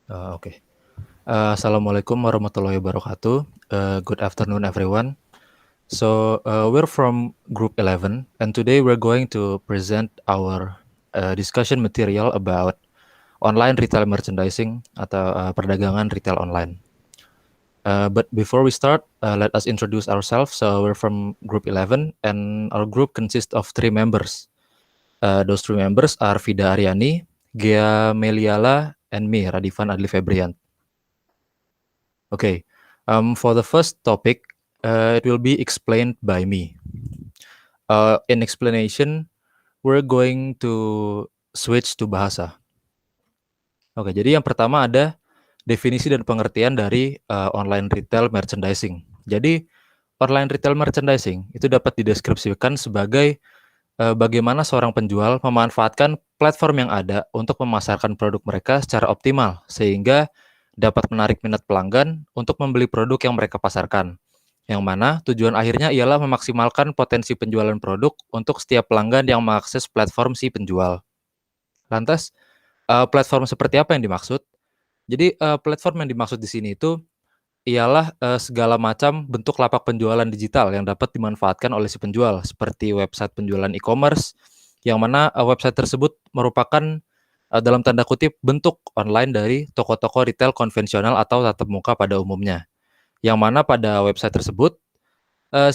Oke. Assalamualaikum warahmatullahi wabarakatuh. Good afternoon, everyone. We're from Group 11, and today we're going to present our discussion material about online retail merchandising atau perdagangan retail online. But before we start, let us introduce ourselves. So we're from Group 11, and our group consists of 3 members. Those 3 members are Vida Aryani, Gea Meliala, and me, Radifan Adli Febrian. Okay, for the first topic, it will be explained by me. In explanation, we're going to switch to bahasa. Oke, jadi yang pertama ada definisi dan pengertian dari online retail merchandising. Jadi, online retail merchandising itu dapat dideskripsikan sebagai bagaimana seorang penjual memanfaatkan platform yang ada untuk memasarkan produk mereka secara optimal, sehingga dapat menarik minat pelanggan untuk membeli produk yang mereka pasarkan. Yang mana tujuan akhirnya ialah memaksimalkan potensi penjualan produk untuk setiap pelanggan yang mengakses platform si penjual. Lantas, platform seperti apa yang dimaksud? Jadi, platform yang dimaksud di sini itu ialah, segala macam bentuk lapak penjualan digital yang dapat dimanfaatkan oleh si penjual, seperti website penjualan e-commerce, yang mana, website tersebut merupakan, dalam tanda kutip, bentuk online dari toko-toko retail konvensional atau tatap muka pada umumnya. Yang mana pada website tersebut,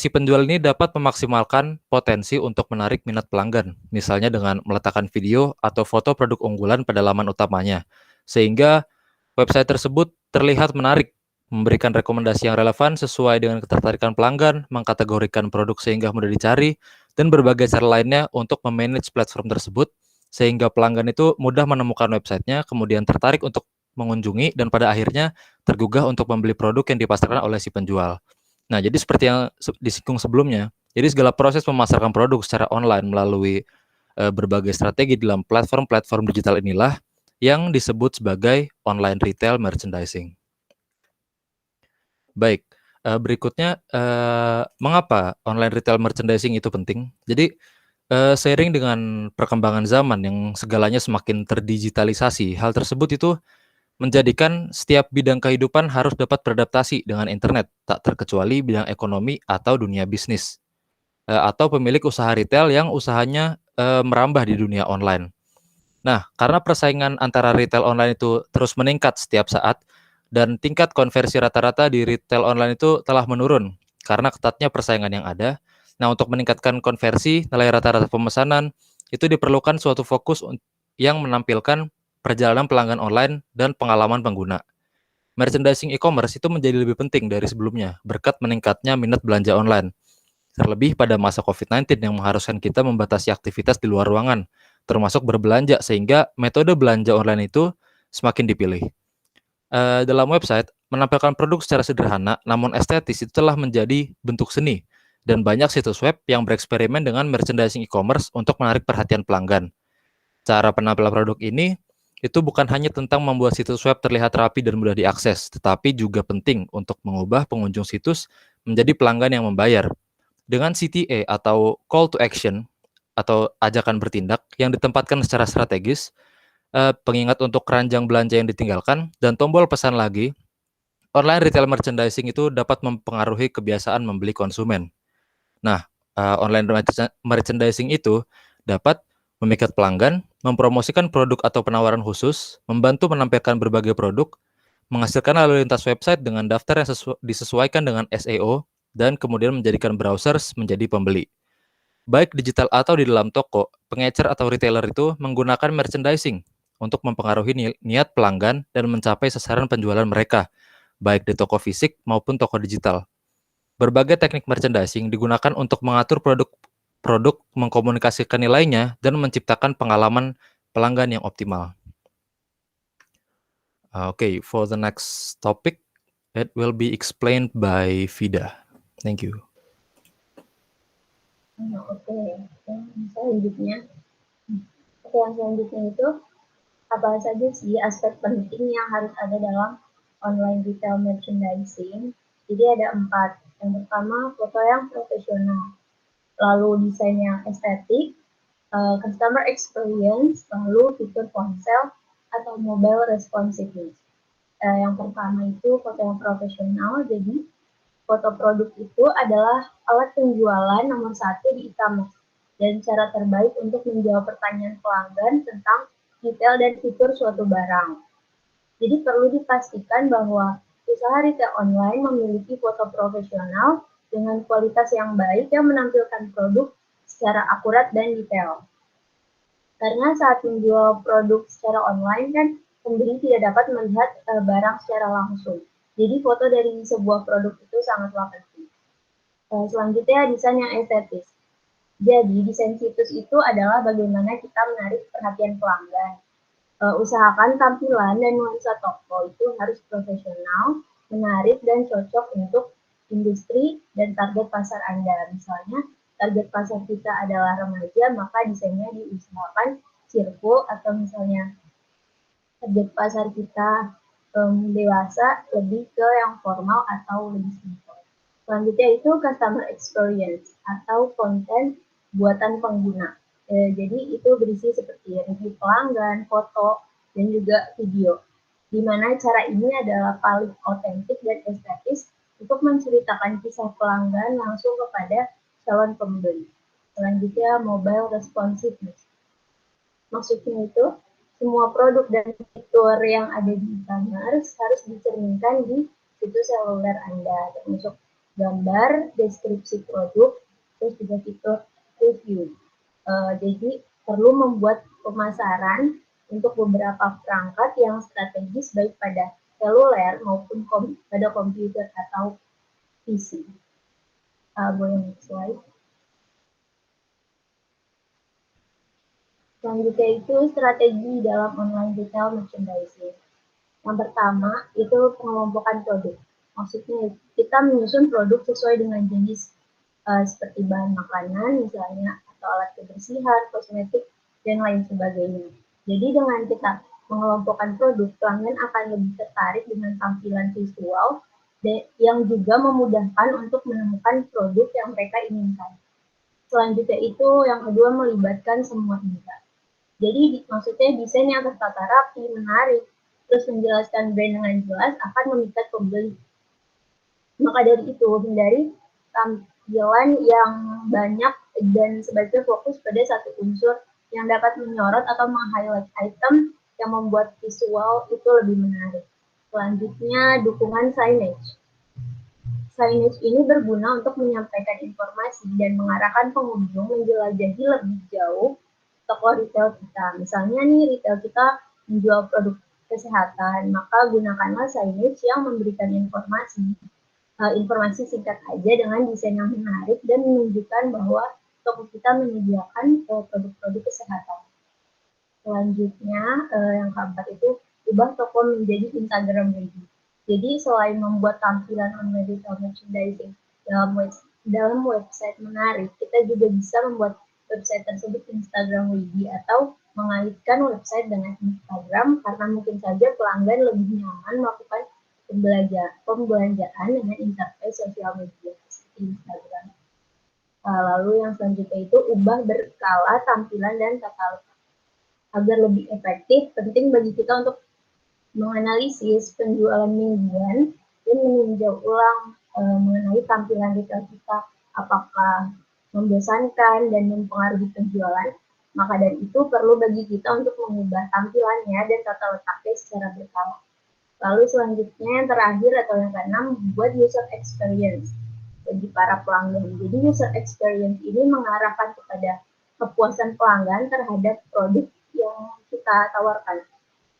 si penjual ini dapat memaksimalkan potensi untuk menarik minat pelanggan, misalnya dengan meletakkan video atau foto produk unggulan pada laman utamanya, sehingga website tersebut terlihat menarik, memberikan rekomendasi yang relevan sesuai dengan ketertarikan pelanggan, mengkategorikan produk sehingga mudah dicari, dan berbagai cara lainnya untuk memanage platform tersebut, sehingga pelanggan itu mudah menemukan websitenya, kemudian tertarik untuk mengunjungi, dan pada akhirnya tergugah untuk membeli produk yang dipasarkan oleh si penjual. Nah, jadi seperti yang disinggung sebelumnya, jadi segala proses memasarkan produk secara online melalui berbagai strategi dalam platform-platform digital inilah yang disebut sebagai online retail merchandising. Baik, berikutnya, mengapa online retail merchandising itu penting? Jadi, seiring dengan perkembangan zaman yang segalanya semakin terdigitalisasi, hal tersebut itu menjadikan setiap bidang kehidupan harus dapat beradaptasi dengan internet, tak terkecuali bidang ekonomi atau dunia bisnis, atau pemilik usaha retail yang usahanya, merambah di dunia online. Nah, karena persaingan antara retail online itu terus meningkat setiap saat dan tingkat konversi rata-rata di retail online itu telah menurun karena ketatnya persaingan yang ada. Nah, untuk meningkatkan konversi nilai rata-rata pemesanan itu diperlukan suatu fokus yang menampilkan perjalanan pelanggan online dan pengalaman pengguna. Merchandising e-commerce itu menjadi lebih penting dari sebelumnya berkat meningkatnya minat belanja online. Terlebih pada masa COVID-19 yang mengharuskan kita membatasi aktivitas di luar ruangan, termasuk berbelanja, sehingga metode belanja online itu semakin dipilih. Dalam website, menampilkan produk secara sederhana namun estetis itu telah menjadi bentuk seni, dan banyak situs web yang bereksperimen dengan merchandising e-commerce untuk menarik perhatian pelanggan. Cara penampilan produk ini itu bukan hanya tentang membuat situs web terlihat rapi dan mudah diakses, tetapi juga penting untuk mengubah pengunjung situs menjadi pelanggan yang membayar. Dengan CTA atau call to action atau ajakan bertindak yang ditempatkan secara strategis, pengingat untuk keranjang belanja yang ditinggalkan, dan tombol pesan lagi, online retail merchandising itu dapat mempengaruhi kebiasaan membeli konsumen. Nah, online merchandising itu dapat memikat pelanggan, mempromosikan produk atau penawaran khusus, membantu menampilkan berbagai produk, menghasilkan lalu lintas website dengan daftar yang disesuaikan dengan SEO, dan kemudian menjadikan browsers menjadi pembeli. Baik digital atau di dalam toko, pengecer atau retailer itu menggunakan merchandising untuk mempengaruhi niat pelanggan dan mencapai sasaran penjualan mereka, baik di toko fisik maupun toko digital. Berbagai teknik merchandising digunakan untuk mengatur produk, mengkomunikasikan nilainya, dan menciptakan pengalaman pelanggan yang optimal. Okay, for the next topic, it will be explained by Vida. Thank you. Oke, selanjutnya. Yang selanjutnya itu apa saja sih aspek penting yang harus ada dalam online retail merchandising? Jadi ada 4. Yang pertama, foto yang profesional, lalu desain yang estetik, customer experience, lalu fitur ponsel atau mobile responsiveness. Yang pertama itu foto yang profesional, jadi foto produk itu adalah alat penjualan nomor satu di e-commerce dan cara terbaik untuk menjawab pertanyaan pelanggan tentang detail dan fitur suatu barang. Jadi perlu dipastikan bahwa usaha retail online memiliki foto profesional dengan kualitas yang baik yang menampilkan produk secara akurat dan detail. Karena saat menjual produk secara online kan pembeli tidak dapat melihat barang secara langsung. Jadi foto dari sebuah produk itu sangatlah penting. Selanjutnya desain yang estetis. Jadi desain situs itu adalah bagaimana kita menarik perhatian pelanggan. Usahakan tampilan dan nuansa toko itu harus profesional, menarik, dan cocok untuk industri dan target pasar Anda. Misalnya, target pasar kita adalah remaja, maka desainnya diusahakan cheerful, atau misalnya target pasar kita dewasa, lebih ke yang formal atau lebih simple. Selanjutnya itu customer experience atau konten buatan pengguna. Jadi itu berisi seperti review pelanggan, foto, dan juga video. Di mana cara ini adalah paling otentik dan estetis untuk menceritakan kisah pelanggan langsung kepada calon pembeli. Selanjutnya mobile responsiveness. Maksudnya itu semua produk dan fitur yang ada di e-commerce harus dicerminkan di situs seluler Anda, termasuk gambar, deskripsi produk, terus juga fitur review. Jadi perlu membuat pemasaran untuk beberapa perangkat yang strategis baik pada seluler maupun pada komputer atau PC. Boleh next slide. Selanjutnya itu strategi dalam online retail merchandising. Yang pertama itu pengelompokan produk. Maksudnya kita menyusun produk sesuai dengan jenis seperti bahan makanan misalnya, atau alat kebersihan, kosmetik, dan lain sebagainya. Jadi dengan kita mengelompokkan produk, pelanggan akan lebih tertarik dengan tampilan visual yang juga memudahkan untuk menemukan produk yang mereka inginkan. Selanjutnya itu yang kedua melibatkan semua indera. Jadi maksudnya desain yang tertata rapi, menarik, terus menjelaskan brand dengan jelas akan memikat pembeli. Maka dari itu hindari tampilan yang banyak dan sebaiknya fokus pada satu unsur yang dapat menyorot atau meng-highlight item yang membuat visual itu lebih menarik. Selanjutnya dukungan signage. Signage ini berguna untuk menyampaikan informasi dan mengarahkan pengunjung menjelajahi lebih jauh toko retail kita. Misalnya nih retail kita menjual produk kesehatan, maka gunakanlah signage yang memberikan informasi singkat aja dengan desain yang menarik dan menunjukkan bahwa toko kita menyediakan produk-produk kesehatan. Selanjutnya yang keempat itu ubah toko menjadi Instagram ready. Jadi selain membuat tampilan online retail merchandising dalam website menarik, kita juga bisa membuat website tersebut Instagram ready atau mengaitkan website dengan Instagram karena mungkin saja pelanggan lebih nyaman melakukan pembelanjaan dengan interface sosial media seperti Instagram. Lalu yang selanjutnya itu ubah berkala tampilan dan tata letak. Agar lebih efektif, penting bagi kita untuk menganalisis penjualan mingguan dan meninjau ulang mengenai tampilan retail kita, apakah membosankan dan mempengaruhi penjualan. Maka dari itu perlu bagi kita untuk mengubah tampilannya dan tata letaknya secara berkala. Lalu selanjutnya yang terakhir atau yang keenam, buat user experience bagi para pelanggan. Jadi user experience ini mengarahkan kepada kepuasan pelanggan terhadap produk yang kita tawarkan.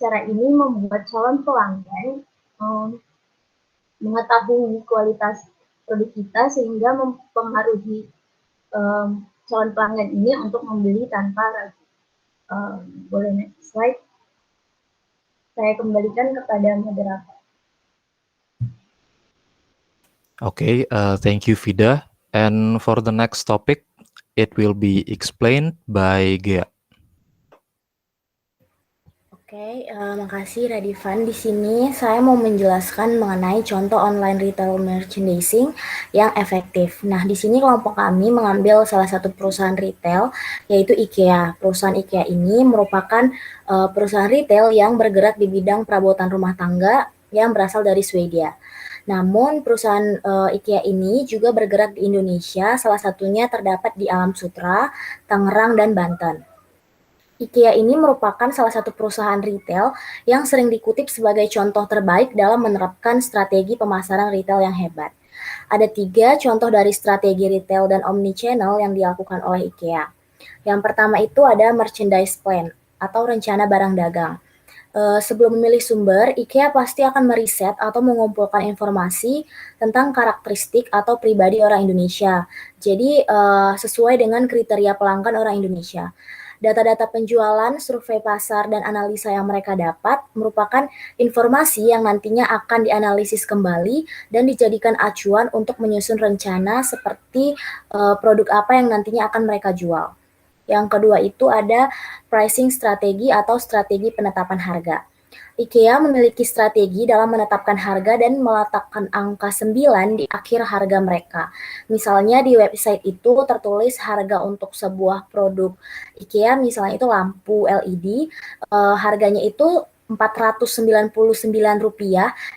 Cara ini membuat calon pelanggan mengetahui kualitas produk kita sehingga mempengaruhi calon pelanggan ini untuk membeli tanpa ragu. Boleh next slide. Saya kembalikan kepada moderator. Okay, thank you Vida. And for the next topic, it will be explained by Gea. Oke, makasih Radifan. Di sini saya mau menjelaskan mengenai contoh online retail merchandising yang efektif. Nah, di sini kelompok kami mengambil salah satu perusahaan retail, yaitu IKEA. Perusahaan IKEA ini merupakan perusahaan retail yang bergerak di bidang perabotan rumah tangga yang berasal dari Swedia. Namun perusahaan IKEA ini juga bergerak di Indonesia, salah satunya terdapat di Alam Sutra, Tangerang, dan Banten. IKEA ini merupakan salah satu perusahaan retail yang sering dikutip sebagai contoh terbaik dalam menerapkan strategi pemasaran retail yang hebat. Ada 3 contoh dari strategi retail dan omnichannel yang dilakukan oleh IKEA. Yang pertama itu ada merchandise plan atau rencana barang dagang. Sebelum memilih sumber, IKEA pasti akan meriset atau mengumpulkan informasi tentang karakteristik atau pribadi orang Indonesia. Jadi sesuai dengan kriteria pelanggan orang Indonesia. Data-data penjualan, survei pasar, dan analisa yang mereka dapat merupakan informasi yang nantinya akan dianalisis kembali dan dijadikan acuan untuk menyusun rencana seperti produk apa yang nantinya akan mereka jual. Yang kedua itu ada pricing strategi atau strategi penetapan harga. IKEA memiliki strategi dalam menetapkan harga dan meletakkan angka 9 di akhir harga mereka. Misalnya di website itu tertulis harga untuk sebuah produk IKEA, misalnya itu lampu LED, harganya itu Rp499,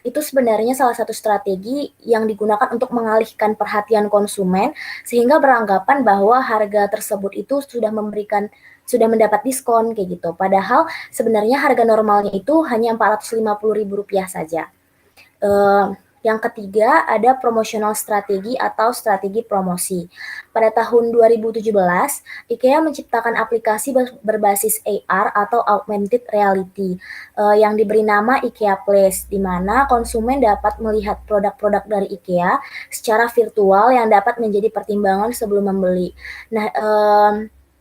itu sebenarnya salah satu strategi yang digunakan untuk mengalihkan perhatian konsumen sehingga beranggapan bahwa harga tersebut itu sudah mendapat diskon kayak gitu. Padahal sebenarnya harga normalnya itu hanya Rp450.000 saja. Yang ketiga ada promotional strategi atau strategi promosi. Pada tahun 2017, IKEA menciptakan aplikasi berbasis AR atau augmented reality yang diberi nama IKEA Place, di mana konsumen dapat melihat produk-produk dari IKEA secara virtual yang dapat menjadi pertimbangan sebelum membeli. Nah,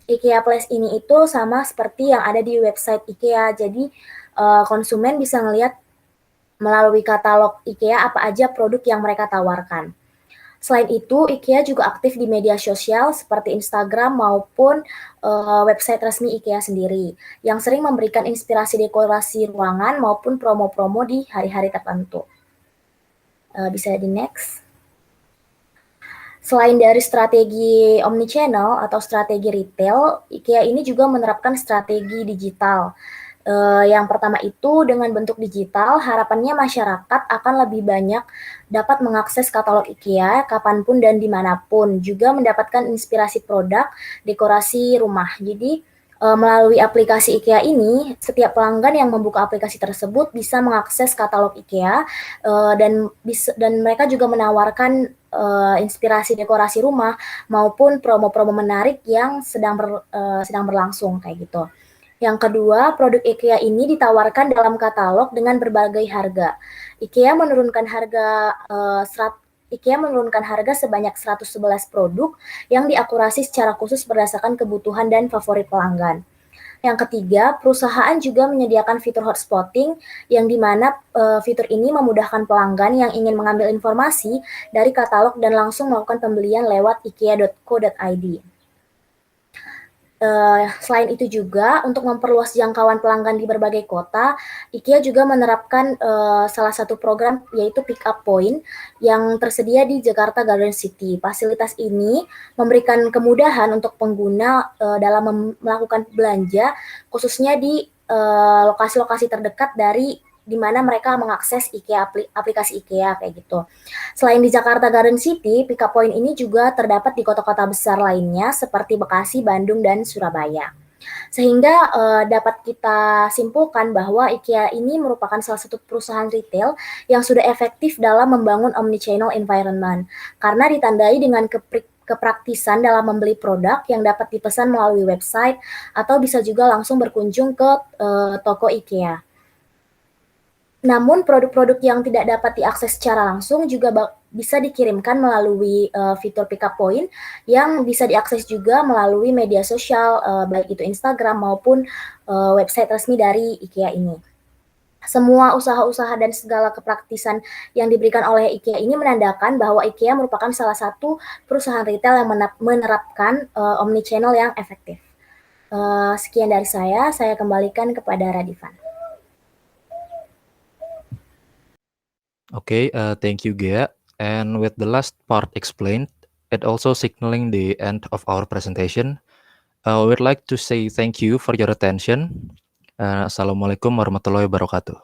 IKEA Place ini itu sama seperti yang ada di website IKEA. Jadi konsumen bisa melihat melalui katalog IKEA apa aja produk yang mereka tawarkan. Selain itu, IKEA juga aktif di media sosial seperti Instagram maupun website resmi IKEA sendiri, yang sering memberikan inspirasi dekorasi ruangan maupun promo-promo di hari-hari tertentu. Bisa di next. Selain dari strategi omnichannel atau strategi retail, IKEA ini juga menerapkan strategi digital. Yang pertama itu dengan bentuk digital, harapannya masyarakat akan lebih banyak dapat mengakses katalog IKEA kapanpun dan dimanapun, juga mendapatkan inspirasi produk, dekorasi rumah. Jadi melalui aplikasi IKEA ini, setiap pelanggan yang membuka aplikasi tersebut bisa mengakses katalog IKEA dan mereka juga menawarkan inspirasi dekorasi rumah maupun promo-promo menarik yang sedang berlangsung kayak gitu. Yang kedua, produk IKEA ini ditawarkan dalam katalog dengan berbagai harga. IKEA menurunkan harga sebanyak 111 produk yang diakurasi secara khusus berdasarkan kebutuhan dan favorit pelanggan. Yang ketiga, perusahaan juga menyediakan fitur hotspotting yang dimana fitur ini memudahkan pelanggan yang ingin mengambil informasi dari katalog dan langsung melakukan pembelian lewat ikea.co.id. Selain itu juga untuk memperluas jangkauan pelanggan di berbagai kota, IKEA juga menerapkan salah satu program yaitu Pick Up Point yang tersedia di Jakarta Garden City. Fasilitas ini memberikan kemudahan untuk pengguna dalam melakukan belanja khususnya di lokasi-lokasi terdekat dari di mana mereka mengakses IKEA aplikasi IKEA kayak gitu. Selain di Jakarta Garden City, Pick Up Point ini juga terdapat di kota-kota besar lainnya seperti Bekasi, Bandung, dan Surabaya. Sehingga dapat kita simpulkan bahwa IKEA ini merupakan salah satu perusahaan retail yang sudah efektif dalam membangun omnichannel environment karena ditandai dengan kepraktisan dalam membeli produk yang dapat dipesan melalui website atau bisa juga langsung berkunjung ke toko IKEA. Namun produk-produk yang tidak dapat diakses secara langsung juga bisa dikirimkan melalui fitur Pick Up Point yang bisa diakses juga melalui media sosial baik itu Instagram maupun website resmi dari IKEA ini. Semua usaha-usaha dan segala kepraktisan yang diberikan oleh IKEA ini menandakan bahwa IKEA merupakan salah satu perusahaan retail yang menerapkan omnichannel yang efektif. Sekian dari saya kembalikan kepada Radivan. Okay, thank you, Gea. And with the last part explained, it also signaling the end of our presentation. We'd like to say thank you for your attention. Assalamualaikum warahmatullahi wabarakatuh.